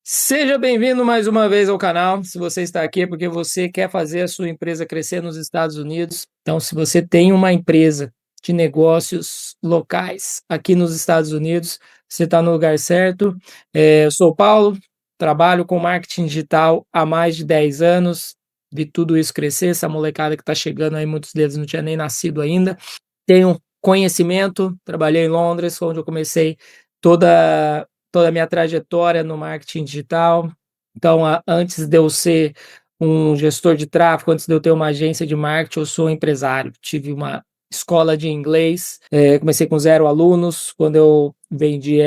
Seja bem-vindo mais uma vez ao canal. Se você está aqui é porque você quer fazer a sua empresa crescer nos Estados Unidos. Então, se você tem uma empresa de negócios locais aqui nos Estados Unidos, você está no lugar certo. Eu sou o Paulo, trabalho com marketing digital há mais de 10 anos. Vi tudo isso crescer, essa molecada que está chegando aí, muitos deles não tinham nem nascido ainda. Tenho conhecimento, trabalhei em Londres, onde eu comecei toda a minha trajetória no marketing digital. Então, antes de eu ser um gestor de tráfego, antes de eu ter uma agência de marketing, eu sou empresário. Tive uma escola de inglês, comecei com 0 alunos. Quando eu vendi,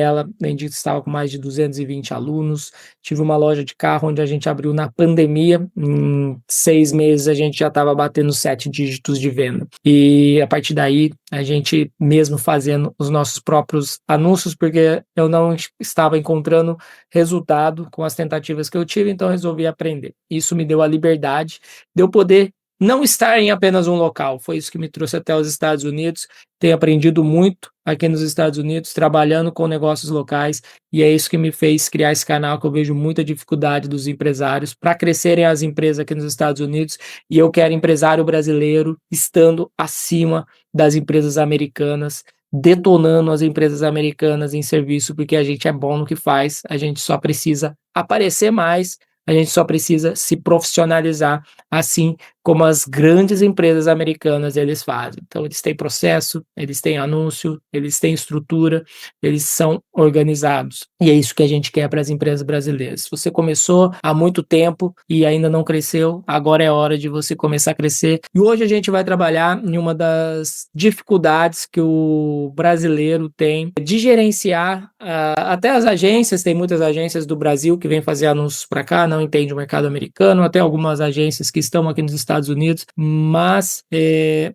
estava com mais de 220 alunos. Tive uma loja de carro onde a gente abriu na pandemia. Em 6 meses a gente já estava batendo 7 dígitos de venda. E a partir daí, a gente mesmo fazendo os nossos próprios anúncios, porque eu não estava encontrando resultado com as tentativas que eu tive, então eu resolvi aprender. Isso me deu a liberdade de eu poder não estar em apenas um local. Foi isso que me trouxe até os Estados Unidos. Tenho aprendido muito aqui nos Estados Unidos, trabalhando com negócios locais, e é isso que me fez criar esse canal, que eu vejo muita dificuldade dos empresários para crescerem as empresas aqui nos Estados Unidos, e eu quero empresário brasileiro estando acima das empresas americanas, detonando as empresas americanas em serviço, porque a gente é bom no que faz, a gente só precisa aparecer mais, a gente só precisa se profissionalizar, assim como as grandes empresas americanas eles fazem. Então, eles têm processo, eles têm anúncio, eles têm estrutura, eles são organizados. E é isso que a gente quer para as empresas brasileiras. Se você começou há muito tempo e ainda não cresceu, agora é hora de você começar a crescer. E hoje a gente vai trabalhar em uma das dificuldades que o brasileiro tem de gerenciar, até as agências, tem muitas agências do Brasil que vêm fazer anúncios para cá, não entende o mercado americano, até algumas agências que estão aqui nos Estados Unidos, mas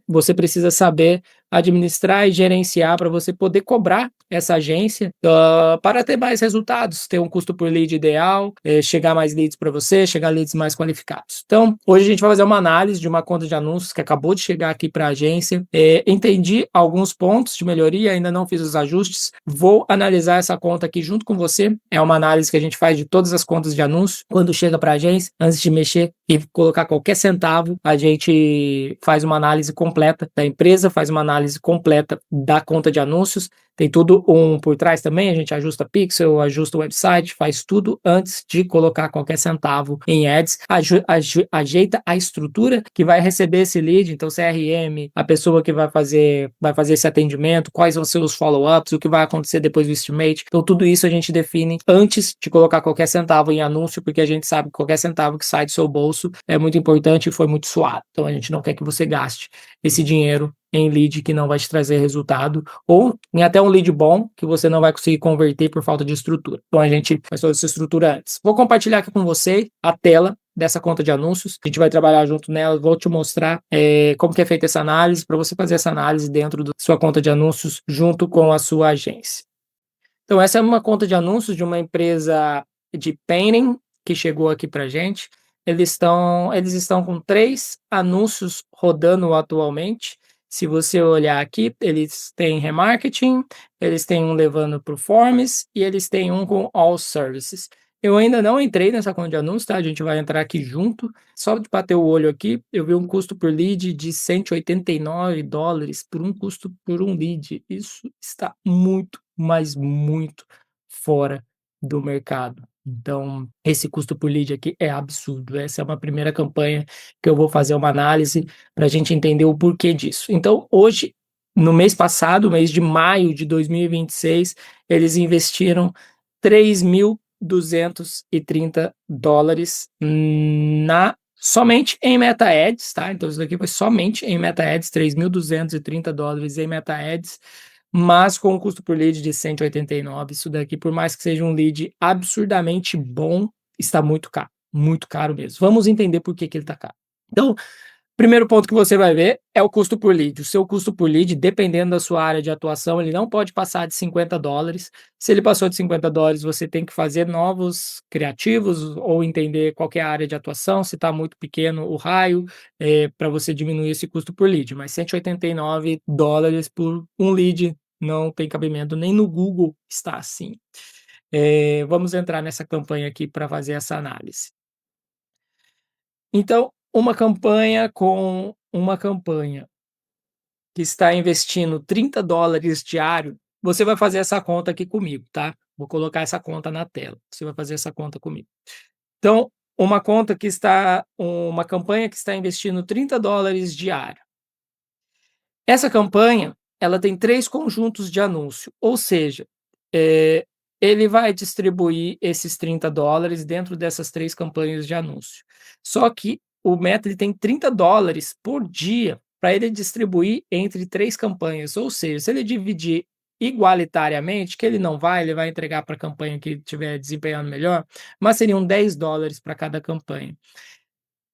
você precisa saber administrar e gerenciar para você poder cobrar essa agência para ter mais resultados, ter um custo por lead ideal, chegar mais leads para você, chegar leads mais qualificados. Então, hoje a gente vai fazer uma análise de uma conta de anúncios que acabou de chegar aqui para a agência. Entendi alguns pontos de melhoria, ainda não fiz os ajustes. Vou analisar essa conta aqui junto com você. É uma análise que a gente faz de todas as contas de anúncio. Quando chega para a agência, antes de mexer e colocar qualquer centavo, a gente faz uma análise completa da empresa, faz uma análise completa da conta de anúncios. Tem tudo por trás também, a gente ajusta pixel, ajusta o website, faz tudo antes de colocar qualquer centavo em ads, ajeita a estrutura que vai receber esse lead, então CRM, a pessoa que vai fazer esse atendimento, quais vão ser os follow-ups, o que vai acontecer depois do estimate. Então tudo isso a gente define antes de colocar qualquer centavo em anúncio, porque a gente sabe que qualquer centavo que sai do seu bolso é muito importante e foi muito suado. Então a gente não quer que você gaste esse dinheiro em lead que não vai te trazer resultado, ou em até um lead bom que você não vai conseguir converter por falta de estrutura. Então a gente faz toda essa estrutura antes. Vou compartilhar aqui com você a tela dessa conta de anúncios, a gente vai trabalhar junto nela, vou te mostrar como que é feita essa análise, para você fazer essa análise dentro da sua conta de anúncios junto com a sua agência. Então essa é uma conta de anúncios de uma empresa de painting que chegou aqui para a gente. Eles estão com 3 anúncios rodando atualmente. Se você olhar aqui, eles têm remarketing, eles têm um levando para o Forms e eles têm um com All Services. Eu ainda não entrei nessa conta de anúncios, tá? A gente vai entrar aqui junto. Só de bater o olho aqui, eu vi um custo por lead de $189 por um lead. Isso está muito, mas muito fora do mercado. Então, esse custo por lead aqui é absurdo. Essa é uma primeira campanha que eu vou fazer uma análise para a gente entender o porquê disso. Então, hoje, no mês passado, mês de maio de 2026, eles investiram $3.230 somente em Meta Ads, tá? Então, isso daqui foi somente em Meta Ads, $3.230 em Meta Ads, mas com um custo por lead de 189. Isso daqui, por mais que seja um lead absurdamente bom, está muito caro mesmo. Vamos entender por que ele está caro. Então, primeiro ponto que você vai ver é o custo por lead. O seu custo por lead, dependendo da sua área de atuação, ele não pode passar de $50. Se ele passou de $50, você tem que fazer novos criativos ou entender qual que é a área de atuação, se está muito pequeno o raio, para você diminuir esse custo por lead. Mas $189 por um lead não tem cabimento, nem no Google está assim. Vamos entrar nessa campanha aqui para fazer essa análise. Então, uma campanha que está investindo $30 diário, você vai fazer essa conta aqui comigo, tá? Vou colocar essa conta na tela, você vai fazer essa conta comigo. Então, uma campanha que está investindo $30 diário. Essa campanha, ela tem 3 conjuntos de anúncio, ou seja, eh, ele vai distribuir esses $30 dentro dessas 3 campanhas de anúncio. Só que o Meta ele tem $30 por dia para ele distribuir entre 3 campanhas, ou seja, se ele dividir igualitariamente, que ele vai entregar para a campanha que estiver desempenhando melhor, mas seriam $10 para cada campanha.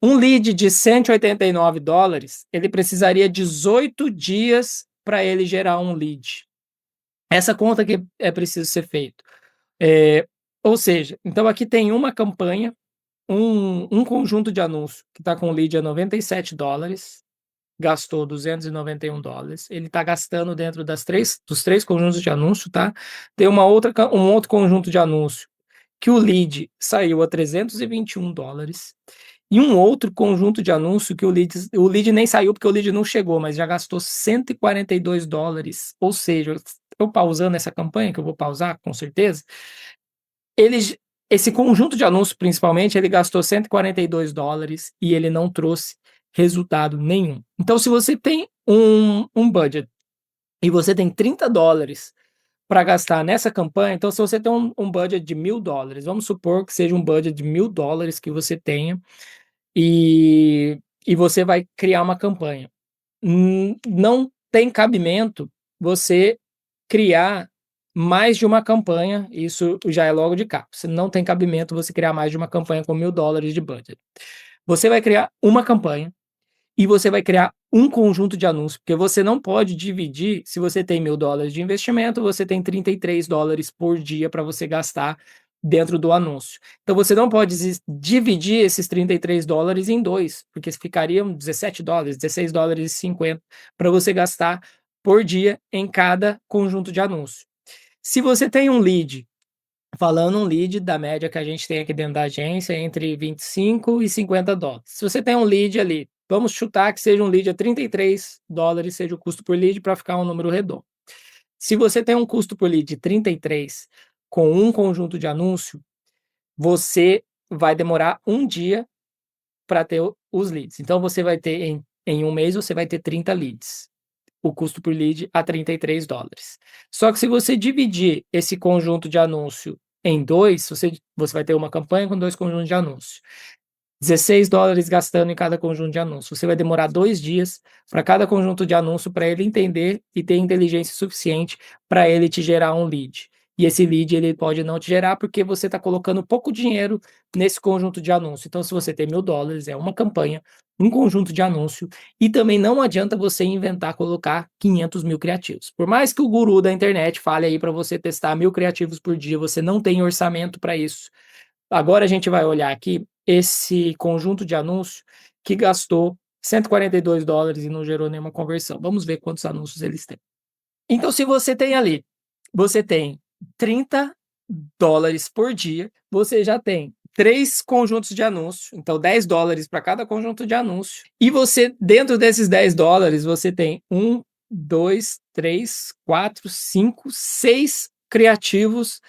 Um lead de $189, ele precisaria 18 dias para ele gerar um lead. Essa conta que é preciso ser feito. Ou seja, então aqui tem uma campanha, um conjunto de anúncio que está com lead a $97, gastou $291, ele está gastando dentro dos 3 conjuntos de anúncio, tá? Tem um outro conjunto de anúncio que o lead saiu a $321. E um outro conjunto de anúncio que o lead nem saiu porque o lead não chegou, mas já gastou $142. Ou seja, eu pausando essa campanha, que eu vou pausar com certeza, esse conjunto de anúncios, principalmente, ele gastou $142 e ele não trouxe resultado nenhum. Então, se você tem um budget e você tem $30 para gastar nessa campanha, então se você tem um budget de $1.000, vamos supor que seja um budget de $1.000 que você tenha, e você vai criar uma campanha. Não tem cabimento você criar mais de uma campanha, isso já é logo de cara. Não tem cabimento você criar mais de uma campanha com $1.000 de budget. Você vai criar uma campanha e você vai criar um conjunto de anúncios, porque você não pode dividir. Se você tem $1.000 de investimento, você tem $33 por dia para você gastar dentro do anúncio. Então você não pode dividir esses $33 em dois, porque ficariam $17, $16,50 para você gastar por dia em cada conjunto de anúncio. Se você tem um lead, falando um lead da média que a gente tem aqui dentro da agência, entre $25 e $50. Se você tem um lead ali, vamos chutar que seja um lead a $33, seja o custo por lead, para ficar um número redondo. Se você tem um custo por lead de 33 com um conjunto de anúncio, você vai demorar um dia para ter os leads. Então você vai ter em um mês você vai ter 30 leads. O custo por lead a $33. Só que se você dividir esse conjunto de anúncio em dois, você vai ter uma campanha com 2 conjuntos de anúncio. $16 gastando em cada conjunto de anúncio. Você vai demorar 2 dias para cada conjunto de anúncio para ele entender e ter inteligência suficiente para ele te gerar um lead. E esse lead ele pode não te gerar porque você está colocando pouco dinheiro nesse conjunto de anúncio. Então, se você tem $1.000, é uma campanha, um conjunto de anúncio, e também não adianta você inventar colocar 500 mil criativos. Por mais que o guru da internet fale aí para você testar 1.000 criativos por dia, você não tem orçamento para isso. Agora a gente vai olhar aqui esse conjunto de anúncio que gastou $142 e não gerou nenhuma conversão. Vamos ver quantos anúncios eles têm. Então, se você tem ali, você tem $30 por dia, você já tem 3 conjuntos de anúncio, então $10 para cada conjunto de anúncio. E você, dentro desses $10, você tem 1, 2, 3, 4, 5, 6 criativos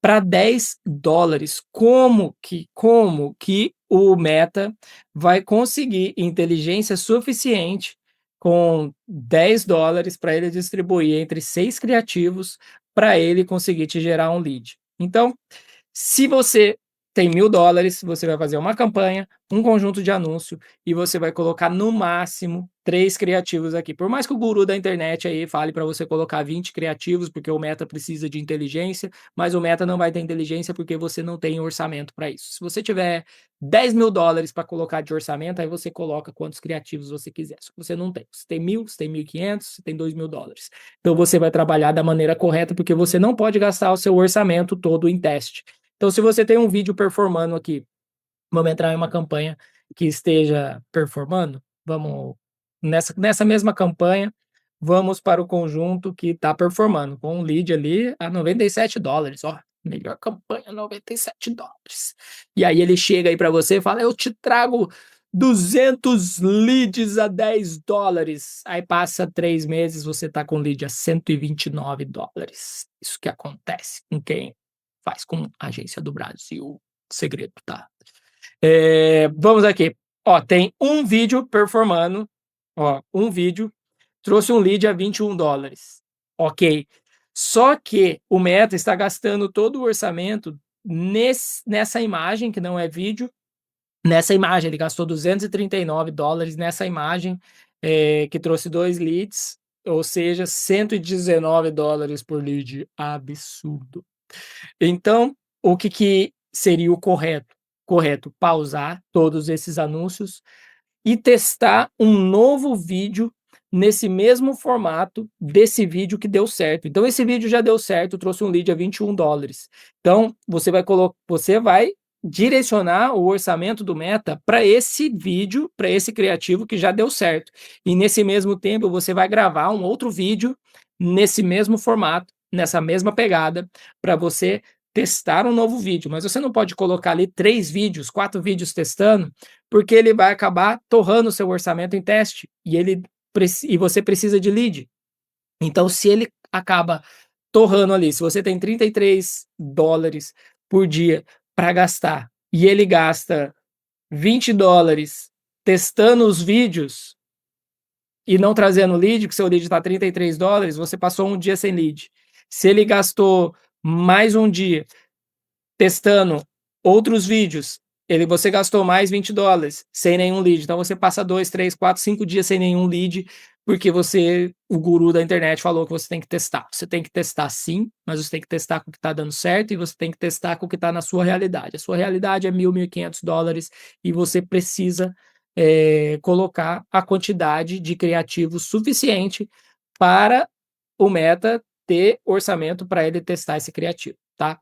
para $10. Como que o Meta vai conseguir inteligência suficiente com $10 para ele distribuir entre 6 criativos para ele conseguir te gerar um lead? Então, se você tem $1.000, você vai fazer uma campanha, um conjunto de anúncio e você vai colocar no máximo 3 criativos aqui. Por mais que o guru da internet aí fale para você colocar 20 criativos, porque o Meta precisa de inteligência, mas o Meta não vai ter inteligência porque você não tem orçamento para isso. Se você tiver $10.000 para colocar de orçamento, aí você coloca quantos criativos você quiser. Se você não tem, você tem 1.000, você tem 1.500, você tem $2.000. Então você vai trabalhar da maneira correta, porque você não pode gastar o seu orçamento todo em teste. Então, se você tem um vídeo performando aqui, vamos entrar em uma campanha que esteja performando, vamos nessa mesma campanha, vamos para o conjunto que está performando, com um lead ali a $97, ó, melhor campanha, $97. E aí ele chega aí para você e fala: "Eu te trago 200 leads a $10". Aí passa 3 meses, você tá com lead a $129. Isso que acontece com quem faz com Agência do Brasil. Segredo, tá? Vamos aqui. Ó, tem um vídeo performando, ó, um vídeo trouxe um lead a $21. Ok. Só que o Meta está gastando todo o orçamento nessa imagem, que não é vídeo. Nessa imagem, ele gastou $239 nessa imagem, que trouxe 2 leads, ou seja, $119 por lead. Absurdo. Então, o que seria o correto? Correto, pausar todos esses anúncios e testar um novo vídeo nesse mesmo formato desse vídeo que deu certo. Então esse vídeo já deu certo, trouxe um lead a $21. Então você vai direcionar o orçamento do Meta para esse vídeo, para esse criativo que já deu certo. E nesse mesmo tempo você vai gravar um outro vídeo nesse mesmo formato, nessa mesma pegada, para você testar um novo vídeo. Mas você não pode colocar ali 3 vídeos, 4 vídeos testando, porque ele vai acabar torrando o seu orçamento em teste e você precisa de lead. Então, se ele acaba torrando ali, se você tem $33 por dia para gastar e ele gasta $20 testando os vídeos e não trazendo lead, que seu lead está $33, você passou um dia sem lead. Se ele gastou mais um dia testando outros vídeos, você gastou mais $20 sem nenhum lead. Então você passa 2, 3, 4, 5 dias sem nenhum lead, porque o guru da internet falou que você tem que testar. Você tem que testar sim, mas você tem que testar com o que está dando certo e você tem que testar com o que está na sua realidade. A sua realidade é $1.000, $1.500 e você precisa colocar a quantidade de criativos suficiente para o Meta ter orçamento para ele testar esse criativo, tá?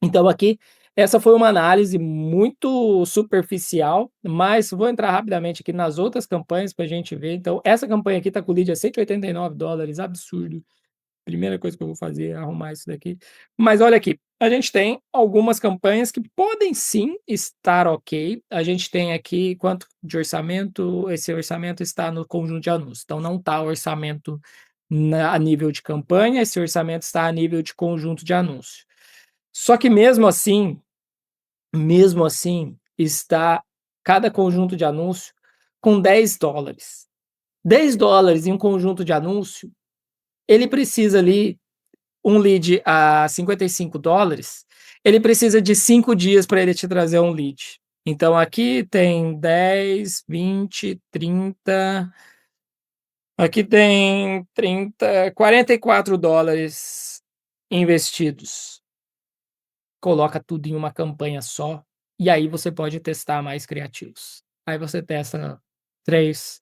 Então aqui, essa foi uma análise muito superficial, mas vou entrar rapidamente aqui nas outras campanhas para a gente ver. Então essa campanha aqui está com o lead a $189, absurdo. Primeira coisa que eu vou fazer é arrumar isso daqui. Mas olha aqui, a gente tem algumas campanhas que podem sim estar ok. A gente tem aqui quanto de orçamento, esse orçamento está no conjunto de anúncios. Então não está orçamento a nível de campanha, esse orçamento está a nível de conjunto de anúncios. Só que mesmo assim, está cada conjunto de anúncio com $10. $10 em um conjunto de anúncio, ele precisa ali, um lead a $55, ele precisa de 5 dias para ele te trazer um lead. Então aqui tem 10, 20, 30, aqui tem 30, $44 investidos. Coloca tudo em uma campanha só, e aí você pode testar mais criativos. Aí você testa 3,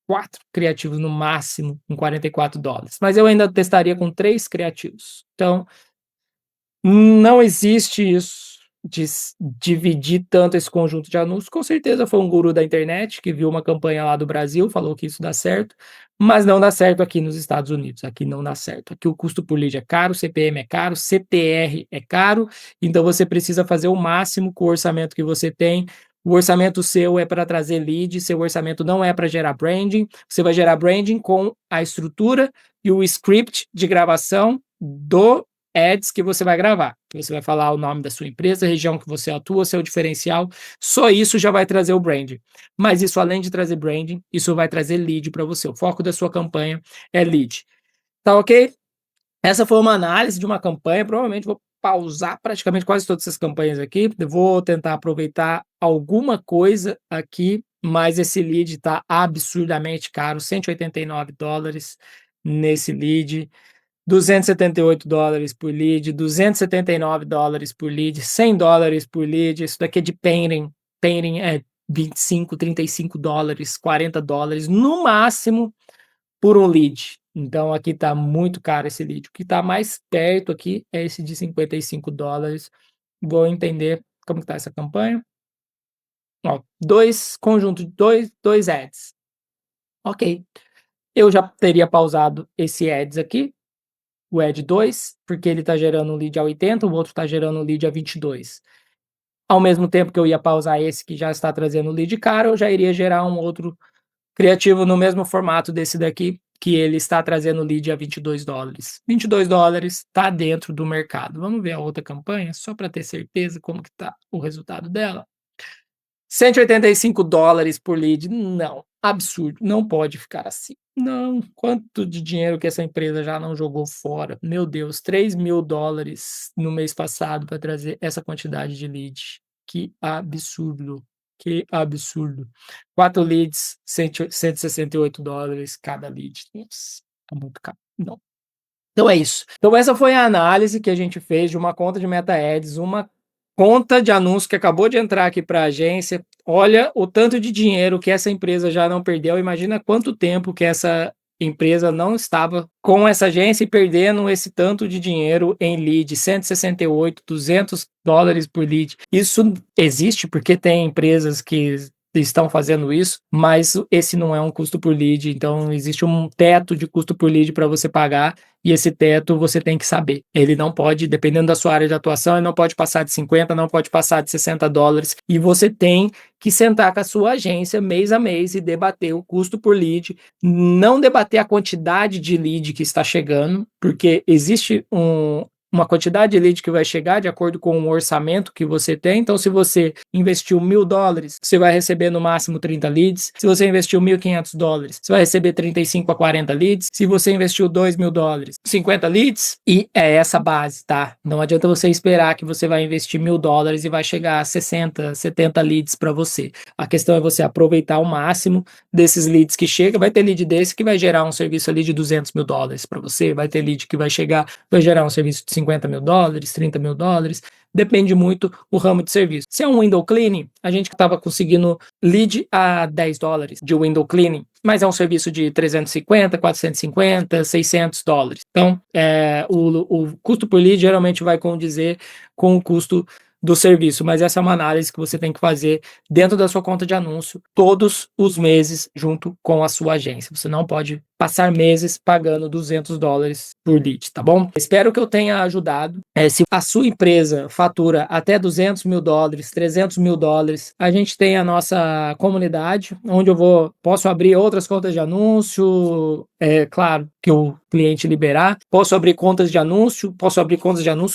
4 criativos no máximo com $44, mas eu ainda testaria com 3 criativos. Então, não existe isso de dividir tanto esse conjunto de anúncios. Com certeza foi um guru da internet que viu uma campanha lá do Brasil, falou que isso dá certo, mas não dá certo aqui nos Estados Unidos. Aqui não dá certo. Aqui o custo por lead é caro, CPM é caro, CTR é caro, então você precisa fazer o máximo com o orçamento que você tem. O orçamento seu é para trazer lead, seu orçamento não é para gerar branding. Você vai gerar branding com a estrutura e o script de gravação do ads que você vai gravar. Você vai falar o nome da sua empresa, a região que você atua, seu diferencial. Só isso já vai trazer o branding. Mas isso, além de trazer branding, isso vai trazer lead para você. O foco da sua campanha é lead. Tá ok? Essa foi uma análise de uma campanha. Provavelmente vou pausar praticamente quase todas essas campanhas aqui. Eu vou tentar aproveitar alguma coisa aqui, mas esse lead está absurdamente caro, $189 nesse lead. $278 por lead, $279 por lead, $100 por lead. Isso daqui é de painting. Painting é 25, $35, $40 no máximo por um lead. Então aqui está muito caro esse lead. O que está mais perto aqui é esse de $55. Vou entender como está essa campanha. Ó, dois conjuntos, dois ads. Ok. Eu já teria pausado esse ads aqui. o Ed 2, porque ele está gerando um lead a 80, o outro está gerando um lead a 22. Ao mesmo tempo que eu ia pausar esse que já está trazendo lead caro, eu já iria gerar um outro criativo no mesmo formato desse daqui, que ele está trazendo lead a $22. $22 está dentro do mercado. Vamos ver a outra campanha, só para ter certeza como que está o resultado dela. $185 por lead. Não, absurdo, não pode ficar assim. Não, quanto de dinheiro que essa empresa já não jogou fora. Meu Deus, $3.000 no mês passado para trazer essa quantidade de lead. Que absurdo, que absurdo. 4 leads, $168 cada lead. Nossa, tá muito caro. Não. Então é isso. Então essa foi a análise que a gente fez de uma conta de Meta Ads, uma conta de anúncio que acabou de entrar aqui para a agência. Olha o tanto de dinheiro que essa empresa já não perdeu. Imagina quanto tempo que essa empresa não estava com essa agência e perdendo esse tanto de dinheiro em lead, 168, $200 por lead. Isso existe porque tem empresas que estão fazendo isso, mas esse não é um custo por lead, então existe um teto de custo por lead para você pagar, e esse teto você tem que saber. Ele não pode, dependendo da sua área de atuação, ele não pode passar de 50, não pode passar de $60, e você tem que sentar com a sua agência mês a mês e debater o custo por lead, não debater a quantidade de lead que está chegando, porque existe uma quantidade de lead que vai chegar de acordo com o orçamento que você tem. Então, se você investiu $1.000, você vai receber no máximo 30 leads. Se você investiu $1.500, você vai receber 35 a 40 leads. Se você investiu $2.000, 50 leads. E é essa base, tá? Não adianta você esperar que você vai investir $1.000 e vai chegar a 60, 70 leads para você. A questão é você aproveitar o máximo desses leads que chega. Vai ter lead desse que vai gerar um serviço ali de $200.000 para você. Vai ter lead que vai chegar, vai gerar um serviço de $50.000, $30.000, depende muito o ramo de serviço. Se é um window cleaning, a gente estava conseguindo lead a $10 de window cleaning, mas é um serviço de 350, 450, $600. Então, o custo por lead geralmente vai condizer com o custo do serviço, mas essa é uma análise que você tem que fazer dentro da sua conta de anúncio todos os meses junto com a sua agência. Você não pode passar meses pagando $200 por lead, tá bom? Espero que eu tenha ajudado. Se a sua empresa fatura até $200.000, $300.000, a gente tem a nossa comunidade, onde posso abrir outras contas de anúncio, claro que o cliente liberar, posso abrir contas de anúncio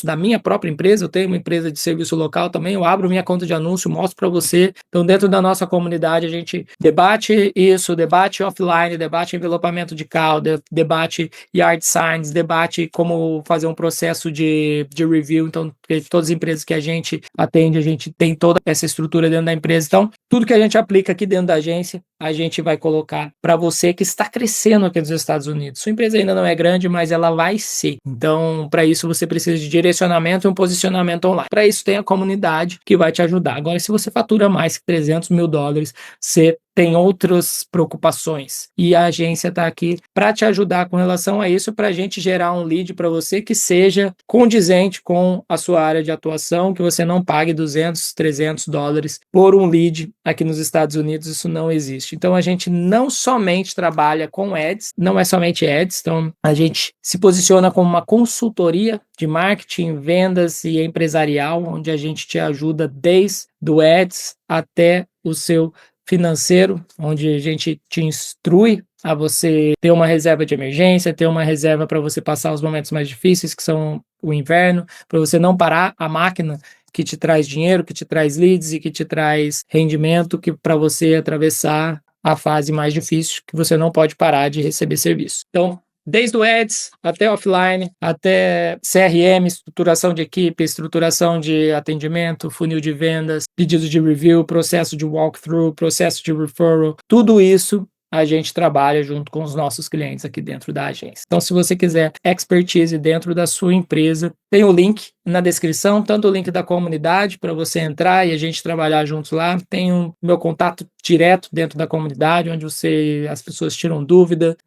da minha própria empresa. Eu tenho uma empresa de serviço local também, eu abro minha conta de anúncio, mostro para você. Então, dentro da nossa comunidade, a gente debate isso, debate offline, debate envelopamento de call, debate yard signs, debate como fazer um processo de review. Então, todas as empresas que a gente atende, a gente tem toda essa estrutura dentro da empresa. Então, tudo que a gente aplica aqui dentro da agência, a gente vai colocar para você que está crescendo aqui nos Estados Unidos. Sua empresa ainda não é grande, mas ela vai ser. Então, para isso, você precisa de direcionamento e um posicionamento online. Para isso, tem a comunidade que vai te ajudar. Agora, se você fatura mais que $300.000, você tem outras preocupações, e a agência está aqui para te ajudar com relação a isso, para a gente gerar um lead para você que seja condizente com a sua área de atuação, que você não pague $200, $300 por um lead. Aqui nos Estados Unidos isso não existe. Então a gente não somente trabalha com ads, não é somente ads, então a gente se posiciona como uma consultoria de marketing, vendas e empresarial, onde a gente te ajuda desde o ads até o seu financeiro, onde a gente te instrui a você ter uma reserva de emergência, ter uma reserva para você passar os momentos mais difíceis, que são o inverno, para você não parar a máquina que te traz dinheiro, que te traz leads e que te traz rendimento, que para você atravessar a fase mais difícil, que você não pode parar de receber serviço. Então, desde o ads até offline, até CRM, estruturação de equipe, estruturação de atendimento, funil de vendas, pedido de review, processo de walkthrough, processo de referral, tudo isso a gente trabalha junto com os nossos clientes aqui dentro da agência. Então, se você quiser expertise dentro da sua empresa, tem o link na descrição, tanto o link da comunidade para você entrar e a gente trabalhar juntos lá. Tem o meu contato direto dentro da comunidade, onde as pessoas tiram dúvida,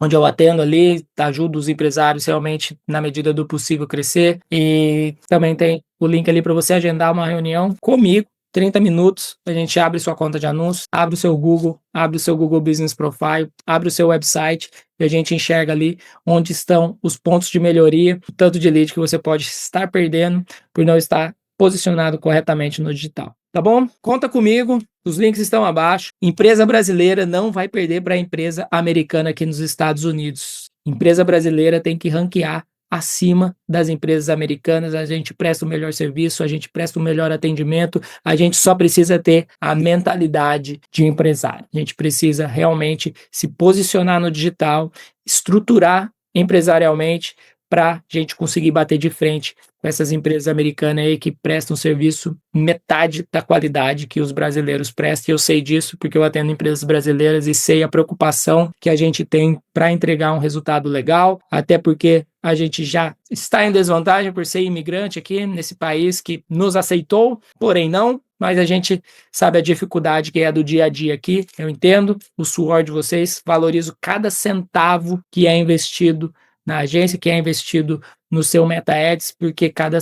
onde eu atendo ali, ajudo os empresários realmente, na medida do possível, crescer. E também tem o link ali para você agendar uma reunião comigo, 30 minutos, a gente abre sua conta de anúncios, abre o seu Google Business Profile, abre o seu website e a gente enxerga ali onde estão os pontos de melhoria, o tanto de lead que você pode estar perdendo por não estar posicionado corretamente no digital. Tá bom? Conta comigo, os links estão abaixo. Empresa brasileira não vai perder para a empresa americana aqui nos Estados Unidos. Empresa brasileira tem que ranquear acima das empresas americanas, a gente presta o melhor serviço, a gente presta o melhor atendimento, a gente só precisa ter a mentalidade de empresário. A gente precisa realmente se posicionar no digital, estruturar empresarialmente para a gente conseguir bater de frente com essas empresas americanas aí que prestam serviço metade da qualidade que os brasileiros prestam. E eu sei disso porque eu atendo empresas brasileiras e sei a preocupação que a gente tem para entregar um resultado legal, até porque a gente já está em desvantagem por ser imigrante aqui nesse país que nos aceitou, porém não. Mas a gente sabe a dificuldade que é do dia a dia aqui. Eu entendo o suor de vocês, valorizo cada centavo que é investido na agência, que é investido no seu Meta Ads, porque cada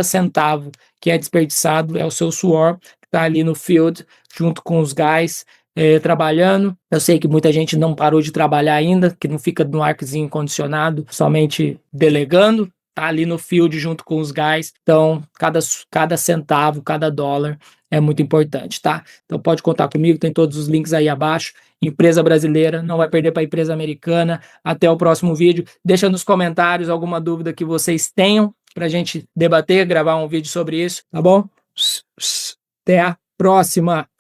centavo que é desperdiçado é o seu suor que está ali no field, junto com os guys, trabalhando. Eu sei que muita gente não parou de trabalhar ainda, que não fica no arcozinho condicionado, somente delegando, tá ali no field junto com os guys. Então, cada centavo, cada dólar é muito importante, tá? Então pode contar comigo, tem todos os links aí abaixo. Empresa brasileira não vai perder para a empresa americana. Até o próximo vídeo. Deixa nos comentários alguma dúvida que vocês tenham para a gente debater, gravar um vídeo sobre isso, tá bom? Até a próxima!